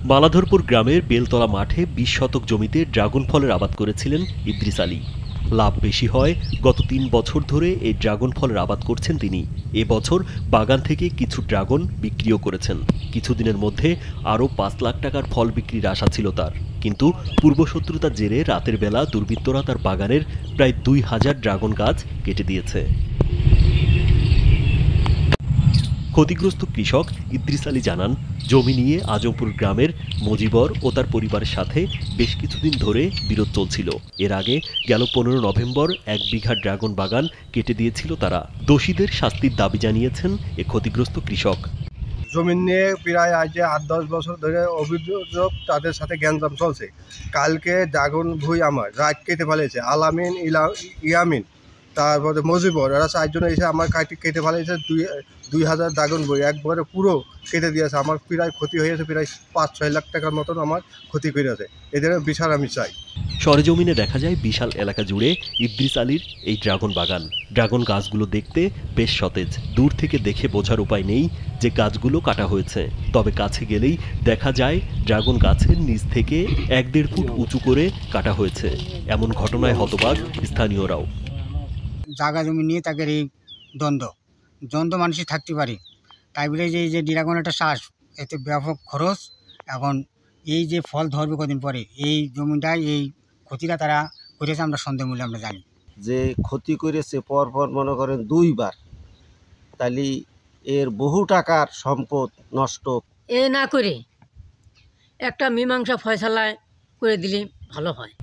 মালাধরপুর গ্রামের বেলতলা মাঠে ২০ শতক জমিতে ড্রাগন ফলের আবাদ করেছিলেন ইদ্রিস আলী। লাভ বেশি হয় গত ৩ বছর ধরে এই ড্রাগন ফলের আবাদ করছেন তিনি। এবছর বাগান থেকে কিছু ড্রাগন বিক্রিও করেছেন। কিছুদিনের মধ্যে আরও ৫ লাখ টাকার ফল বিক্রির আশা ছিল তার, কিন্তু পূর্বশত্রুতার জেরে রাতের বেলা দুর্বৃত্তরা তার বাগানের প্রায় ২,০০০ ড্রাগন গাছ কেটে দিয়েছে। ক্ষতিগ্রস্ত কৃষক ইদ্রিস আলী জানান, জমি নিয়ে আজমপুর গ্রামের মজিবর ও তার পরিবারের সাথে বেশ কিছুদিন ধরে বিরোধ চলছিল। এর আগে গেল ১৫ নভেম্বর ১ বিঘা ড্রাগন বাগান কেটে দিয়েছিল তারা। দোষীদের শাস্তির দাবি জানিয়েছেন এ ক্ষতিগ্রস্ত কৃষক। জমি নিয়ে প্রায় আজ ৮-১০ বছর ধরে অভিযোগ তাদের সাথে গ্যাঞ্জাম চলছে। কালকে ড্রাগন ভুই আমার রাত কেটে ফেলেছে, আলামিন ইয়ামিন তারপরে মজিবর, এরা ৪ জন এসে আমার কেটে ফেলেছে ২,০০০ ড্রাগন বই একবারে পুরো কেটে দিয়েছে। আমার প্রায় ক্ষতি হয়েছে, প্রায় ৫-৬ লাখ টাকার মতন আমার ক্ষতি করেছে। এদের বিচার আমি চাই। সরেজমিনে দেখা যায় বিশাল এলাকা জুড়ে ইদ্রিস আলীর এই ড্রাগন বাগান। ড্রাগন গাছগুলো দেখতে বেশ সতেজ। দূর থেকে দেখে বোঝার উপায় নেই যে গাছগুলো কাটা হয়েছে, তবে কাছে গেলেই দেখা যায় ড্রাগন গাছের নিচ থেকে ১-১.৫ ফুট উঁচু করে কাটা হয়েছে। এমন ঘটনায় হতবাক স্থানীয়রাও। জায়গা জমি নিয়ে তাদের এই দ্বন্দ্ব মানুষই থাকতে পারে, তাই বলে যে ড্রাগন একটা চাষ, এতে ব্যাপক খরচ। এখন এই যে ফল ধরবে কদিন পরে, এই জমিটায় এই ক্ষতিটা তারা করেছে আমরা সন্দেহ মূল্যে আমরা জানি। যে ক্ষতি করেছে পরপর মনে করেন ২ বার, তাহলে এর বহু টাকার সম্পদ নষ্ট। এ না করে একটা মীমাংসা ফয়সালায় করে দিলে ভালো হয়।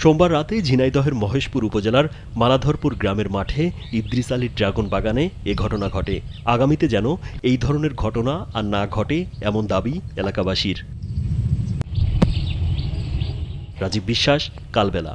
সোমবার রাতে ঝিনাইদহের মহেশপুর উপজেলার মালাধরপুর গ্রামের মাঠে ইদ্রিস আলীর ড্রাগন বাগানে এ ঘটনা ঘটে। আগামীতে যেন এই ধরনের ঘটনা আর না ঘটে এমন দাবি এলাকাবাসীর। রাজীব বিশ্বাস, কালবেলা।